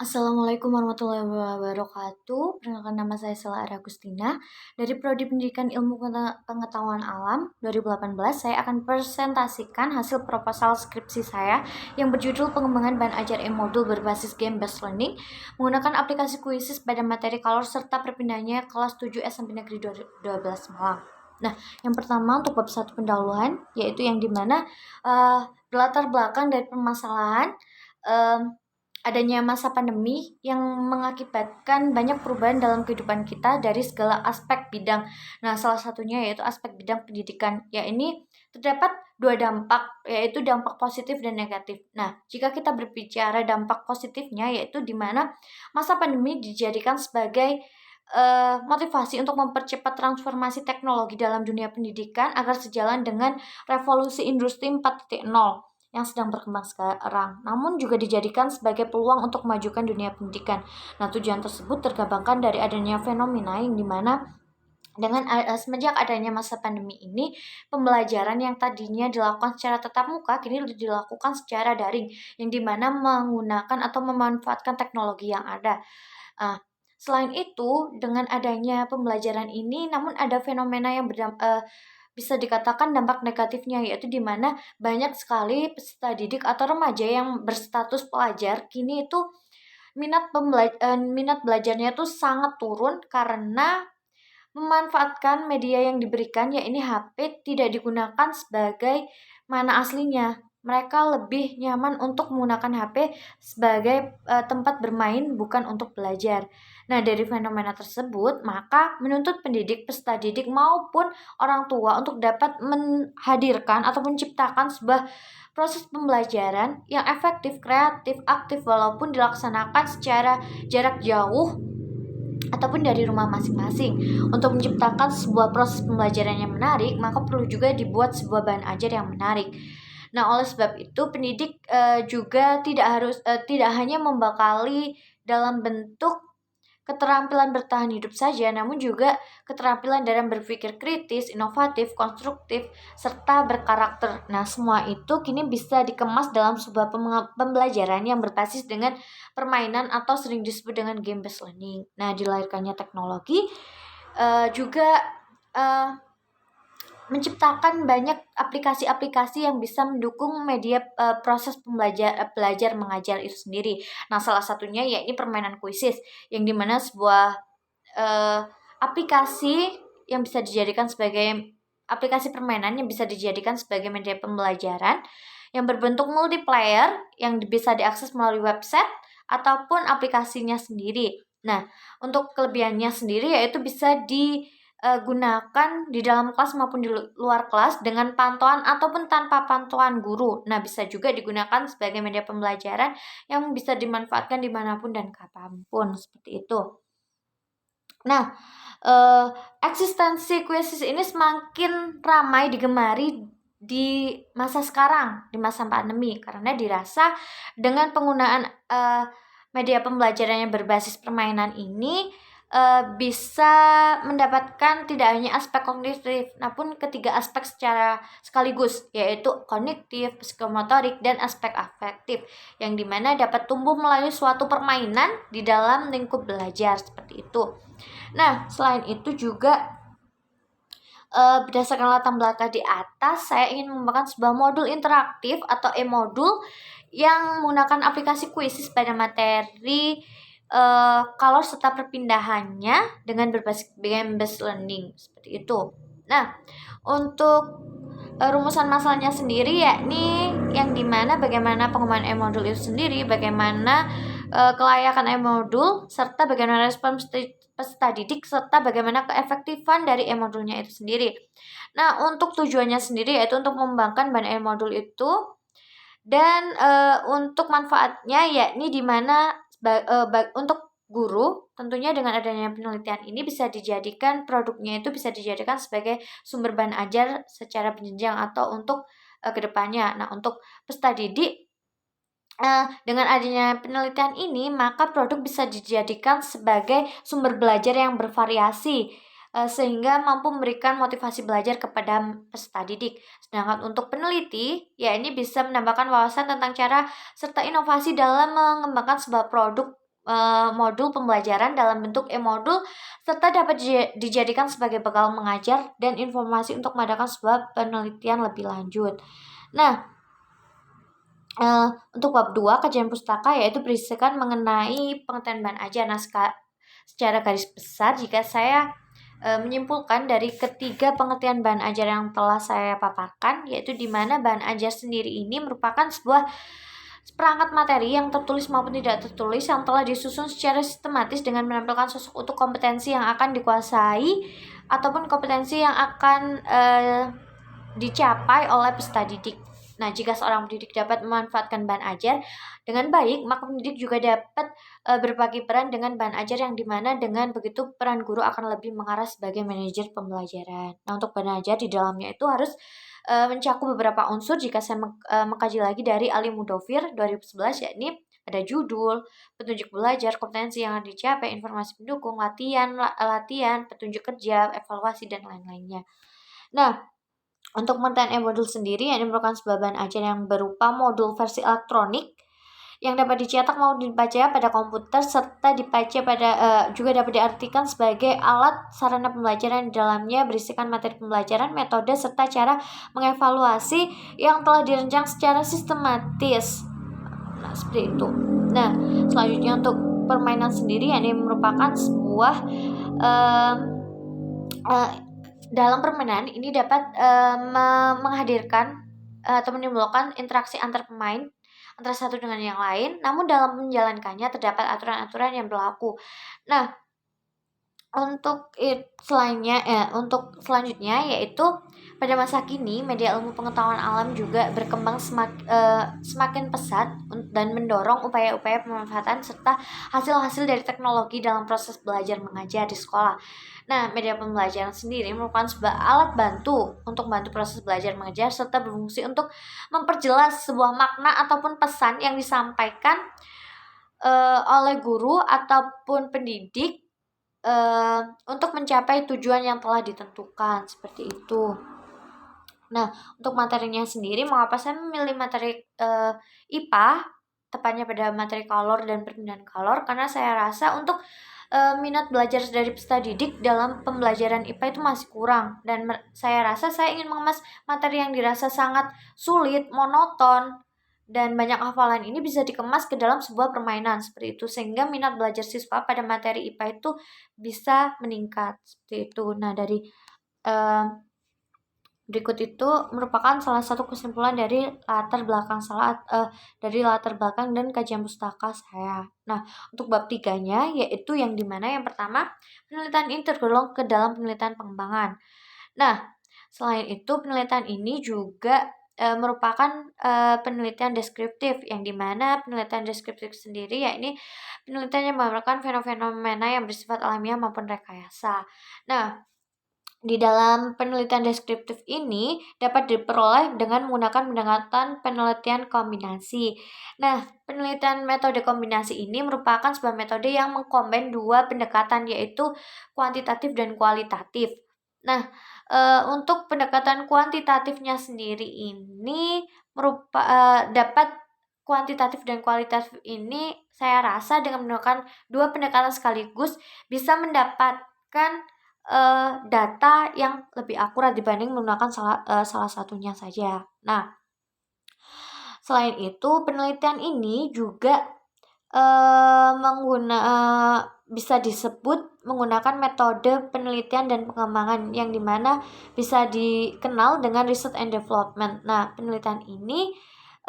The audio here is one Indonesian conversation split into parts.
Assalamualaikum warahmatullahi wabarakatuh. Perkenalkan, nama saya Sela Agustina dari Prodi Pendidikan Ilmu Pengetahuan Alam 2018. Saya akan presentasikan hasil proposal skripsi saya yang berjudul pengembangan bahan ajar e-modul berbasis game based learning menggunakan aplikasi Quizzes pada materi Color serta perpindahannya kelas 7 SMP Negeri 12 Malang. Nah, yang pertama untuk bab 1 pendahuluan, yaitu yang dimana latar belakang dari permasalahan adanya masa pandemi yang mengakibatkan banyak perubahan dalam kehidupan kita dari segala aspek bidang. Nah, salah satunya yaitu aspek bidang pendidikan. Ya, ini terdapat dua dampak, yaitu dampak positif dan negatif. Nah, jika kita berbicara dampak positifnya, yaitu di mana masa pandemi dijadikan sebagai motivasi untuk mempercepat transformasi teknologi dalam dunia pendidikan agar sejalan dengan revolusi industri 4.0 yang sedang berkembang sekarang, namun juga dijadikan sebagai peluang untuk memajukan dunia pendidikan. Nah, tujuan tersebut tergabungkan dari adanya fenomena yang dimana dengan semenjak adanya masa pandemi ini, pembelajaran yang tadinya dilakukan secara tatap muka kini dilakukan secara daring, yang dimana menggunakan atau memanfaatkan teknologi yang ada. Selain itu, dengan adanya pembelajaran ini, namun ada fenomena yang bisa dikatakan dampak negatifnya, yaitu di mana banyak sekali peserta didik atau remaja yang berstatus pelajar kini itu minat belajarnya itu sangat turun karena memanfaatkan media yang diberikan, yakni HP, tidak digunakan sebagai mana aslinya. Mereka lebih nyaman untuk menggunakan HP sebagai tempat bermain, bukan untuk belajar. Nah, dari fenomena tersebut, maka menuntut pendidik, peserta didik maupun orang tua untuk dapat menghadirkan atau menciptakan sebuah proses pembelajaran yang efektif, kreatif, aktif walaupun dilaksanakan secara jarak jauh ataupun dari rumah masing-masing. Untuk menciptakan sebuah proses pembelajaran yang menarik, maka perlu juga dibuat sebuah bahan ajar yang menarik. Nah, oleh sebab itu pendidik juga tidak hanya membekali dalam bentuk keterampilan bertahan hidup saja, namun juga keterampilan dalam berpikir kritis, inovatif, konstruktif, serta berkarakter. Nah, semua itu kini bisa dikemas dalam sebuah pembelajaran yang berbasis dengan permainan atau sering disebut dengan game based learning. Nah, dilahirkannya teknologi juga menciptakan banyak aplikasi-aplikasi yang bisa mendukung media proses belajar mengajar itu sendiri. Nah, salah satunya yakni permainan Quizzes, yang dimana sebuah aplikasi yang bisa dijadikan sebagai aplikasi permainan yang bisa dijadikan sebagai media pembelajaran yang berbentuk multiplayer yang bisa diakses melalui website ataupun aplikasinya sendiri. Nah, untuk kelebihannya sendiri yaitu bisa digunakan di dalam kelas maupun di luar kelas dengan pantauan ataupun tanpa pantauan guru. Nah, bisa juga digunakan sebagai media pembelajaran yang bisa dimanfaatkan dimanapun dan kapanpun, seperti itu. Nah, eksistensi Quizzes ini semakin ramai digemari di masa sekarang, di masa pandemi, karena dirasa dengan penggunaan media pembelajaran yang berbasis permainan ini bisa mendapatkan tidak hanya aspek kognitif, namun ketiga aspek secara sekaligus, yaitu kognitif, psikomotorik, dan aspek afektif, yang dimana dapat tumbuh melalui suatu permainan di dalam lingkup belajar, seperti itu. Nah, selain itu juga berdasarkan latar belakang di atas, saya ingin mengembangkan sebuah modul interaktif atau e-modul yang menggunakan aplikasi Quizzes pada materi kalau serta perpindahannya dengan berbasis game based learning, seperti itu. Nah, untuk rumusan masalahnya sendiri yakni yang dimana bagaimana pengembangan e-modul itu sendiri, bagaimana kelayakan e-modul, serta bagaimana respon peserta didik, serta bagaimana keefektifan dari e-modulnya itu sendiri. Nah, untuk tujuannya sendiri yaitu untuk mengembangkan bahan e-modul itu, dan untuk manfaatnya yakni di mana untuk guru tentunya dengan adanya penelitian ini bisa dijadikan produknya itu bisa dijadikan sebagai sumber bahan ajar secara berjenjang atau untuk kedepannya. Nah, untuk peserta didik dengan adanya penelitian ini, maka produk bisa dijadikan sebagai sumber belajar yang bervariasi sehingga mampu memberikan motivasi belajar kepada peserta didik. Sedangkan untuk peneliti, ya ini bisa menambahkan wawasan tentang cara serta inovasi dalam mengembangkan sebuah produk modul pembelajaran dalam bentuk e-modul serta dapat dijadikan sebagai bekal mengajar dan informasi untuk mengadakan sebuah penelitian lebih lanjut. Nah, untuk bab 2 kajian pustaka yaitu berisikan mengenai pengetahuan bahan ajar. Nah, secara garis besar jika saya menyimpulkan dari ketiga pengertian bahan ajar yang telah saya paparkan, yaitu di mana bahan ajar sendiri ini merupakan sebuah perangkat materi yang tertulis maupun tidak tertulis yang telah disusun secara sistematis dengan menampilkan sosok utuh kompetensi yang akan dikuasai ataupun kompetensi yang akan dicapai oleh peserta didik. Nah, jika seorang pendidik dapat memanfaatkan bahan ajar dengan baik, maka pendidik juga dapat berbagi peran dengan bahan ajar yang dimana dengan begitu peran guru akan lebih mengarah sebagai manajer pembelajaran. Nah, untuk bahan ajar di dalamnya itu harus mencakup beberapa unsur jika saya mengkaji lagi dari Ali Mudofir 2011, yakni ada judul, petunjuk belajar, kompetensi yang dicapai, informasi pendukung, latihan, petunjuk kerja, evaluasi, dan lain-lainnya. Nah, untuk pengertian e-modul sendiri, yang merupakan sebuah bahan ajar yang berupa modul versi elektronik yang dapat dicetak maupun dibaca pada komputer serta juga dapat diartikan sebagai alat sarana pembelajaran di dalamnya berisikan materi pembelajaran, metode serta cara mengevaluasi yang telah dirancang secara sistematis. Nah, seperti itu. Nah, selanjutnya untuk permainan sendiri, yakni merupakan sebuah dalam permainan ini dapat menghadirkan atau menimbulkan interaksi antar pemain antara satu dengan yang lain, namun dalam menjalankannya terdapat aturan-aturan yang berlaku. Nah, untuk selanjutnya yaitu pada masa kini media ilmu pengetahuan alam juga berkembang semakin pesat dan mendorong upaya-upaya pemanfaatan serta hasil-hasil dari teknologi dalam proses belajar mengajar di sekolah. Nah, media pembelajaran sendiri merupakan sebuah alat bantu untuk membantu proses belajar mengajar serta berfungsi untuk memperjelas sebuah makna ataupun pesan yang disampaikan oleh guru ataupun pendidik untuk mencapai tujuan yang telah ditentukan, seperti itu. Nah, untuk materinya sendiri, mengapa saya memilih materi IPA, tepatnya pada materi kalor dan perpindahan kalor, karena saya rasa untuk minat belajar dari peserta didik dalam pembelajaran IPA itu masih kurang, dan saya rasa saya ingin mengemas materi yang dirasa sangat sulit, monoton, dan banyak hafalan ini bisa dikemas ke dalam sebuah permainan seperti itu, sehingga minat belajar siswa pada materi IPA itu bisa meningkat seperti itu. Nah, dari berikut itu merupakan salah satu kesimpulan dari latar belakang dan kajian pustaka saya. Nah, untuk bab 3-nya yaitu yang dimana yang pertama, penelitian ini tergolong ke dalam penelitian pengembangan. Nah, selain itu penelitian ini juga merupakan penelitian deskriptif, yang dimana penelitian deskriptif sendiri yakni penelitian yang menggambarkan fenomena yang bersifat alamiah maupun rekayasa. Nah, di dalam penelitian deskriptif ini dapat diperoleh dengan menggunakan pendekatan penelitian kombinasi. Nah, penelitian metode kombinasi ini merupakan sebuah metode yang mengkombin dua pendekatan, yaitu kuantitatif dan kualitatif. Nah, untuk pendekatan kuantitatifnya sendiri ini dapat kuantitatif dan kualitatif ini saya rasa dengan menggunakan dua pendekatan sekaligus bisa mendapatkan data yang lebih akurat dibanding menggunakan salah satunya saja. Nah, selain itu penelitian ini juga bisa disebut menggunakan metode penelitian dan pengembangan, yang dimana bisa dikenal dengan research and development. Nah, penelitian ini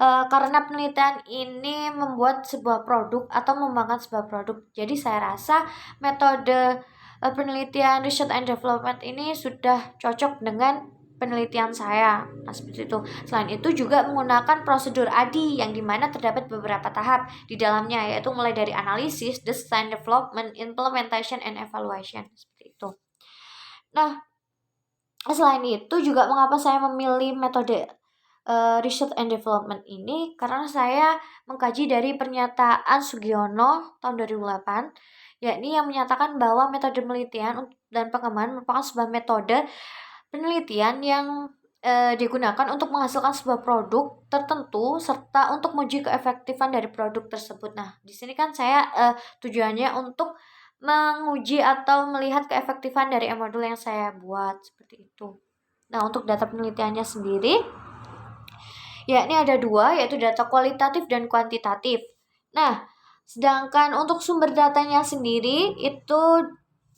karena penelitian ini membuat sebuah produk atau mengembangkan sebuah produk, jadi saya rasa metode penelitian research and development ini sudah cocok dengan penelitian saya. Nah, seperti itu. Selain itu juga menggunakan prosedur ADI, yang dimana terdapat beberapa tahap di dalamnya, yaitu mulai dari analisis, design, development, implementation, and evaluation, seperti itu. Nah, selain itu juga mengapa saya memilih metode research and development ini, karena saya mengkaji dari pernyataan Sugiono tahun 2008, yakni yang menyatakan bahwa metode penelitian dan pengembangan merupakan sebuah metode penelitian yang digunakan untuk menghasilkan sebuah produk tertentu serta untuk menguji keefektifan dari produk tersebut. Nah, di sini kan saya tujuannya untuk menguji atau melihat keefektifan dari e-modul yang saya buat seperti itu. Nah, untuk data penelitiannya sendiri, ya ini ada dua, yaitu data kualitatif dan kuantitatif. Nah, sedangkan untuk sumber datanya sendiri itu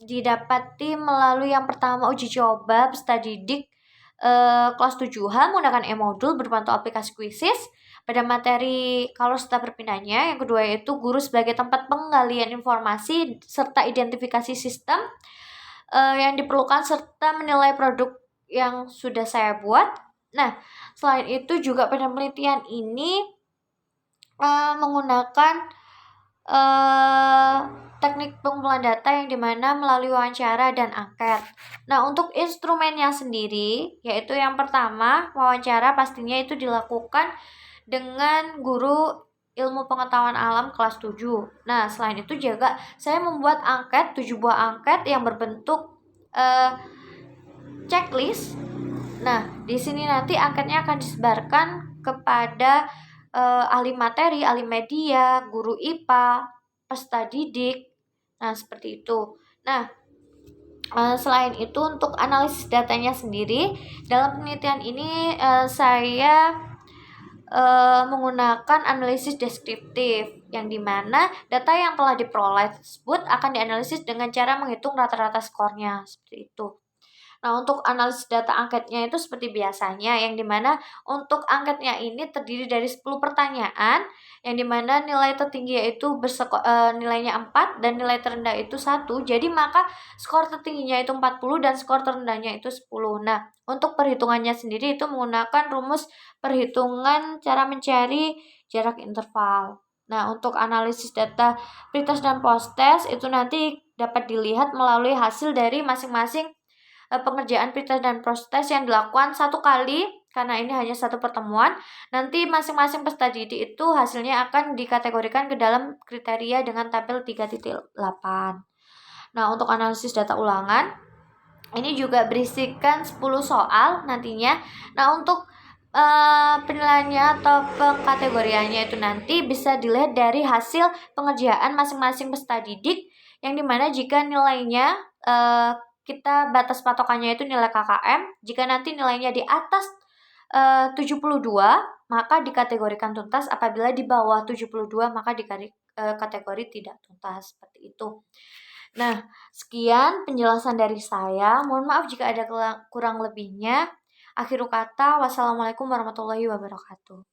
didapati melalui yang pertama uji coba peserta didik kelas 7H menggunakan e-modul berbentuk aplikasi kuisis pada materi kalau serta berpindahnya. Yang kedua yaitu guru sebagai tempat penggalian informasi serta identifikasi sistem yang diperlukan serta menilai produk yang sudah saya buat. Nah, selain itu juga pada penelitian ini menggunakan teknik pengumpulan data yang dimana melalui wawancara dan angket. Nah, untuk instrumennya sendiri, yaitu yang pertama, wawancara pastinya itu dilakukan dengan guru ilmu pengetahuan alam kelas 7. Nah, selain itu juga saya membuat angket, 7 buah angket yang berbentuk checklist. Nah, di sini nanti angketnya akan disebarkan kepada ahli materi, ahli media, guru IPA, peserta didik. Nah, seperti itu. Nah, selain itu untuk analisis datanya sendiri, dalam penelitian ini saya menggunakan analisis deskriptif yang dimana data yang telah diperoleh tersebut akan dianalisis dengan cara menghitung rata-rata skornya seperti itu. Nah, untuk analisis data angketnya itu seperti biasanya, yang dimana untuk angketnya ini terdiri dari 10 pertanyaan, yang dimana nilai tertinggi yaitu nilainya 4 dan nilai terendah itu 1. Jadi maka skor tertingginya itu 40 dan skor terendahnya itu 10. Nah, untuk perhitungannya sendiri itu menggunakan rumus perhitungan cara mencari jarak interval. Nah, untuk analisis data pretest dan post-test itu nanti dapat dilihat melalui hasil dari masing-masing pengerjaan pretest dan post-test yang dilakukan satu kali, karena ini hanya satu pertemuan. Nanti masing-masing peserta didik itu hasilnya akan dikategorikan ke dalam kriteria dengan tabel 3.8. Nah, untuk analisis data ulangan ini juga berisikan 10 soal nantinya. Nah, untuk penilaiannya atau pengkategoriannya itu nanti bisa dilihat dari hasil pengerjaan masing-masing peserta didik, yang dimana jika nilainya kita batas patokannya itu nilai KKM. Jika nanti nilainya di atas 72 maka dikategorikan tuntas, apabila di bawah 72 maka kategori tidak tuntas, seperti itu. Nah, sekian penjelasan dari saya. Mohon maaf jika ada kurang lebihnya. Akhir kata, wassalamualaikum warahmatullahi wabarakatuh.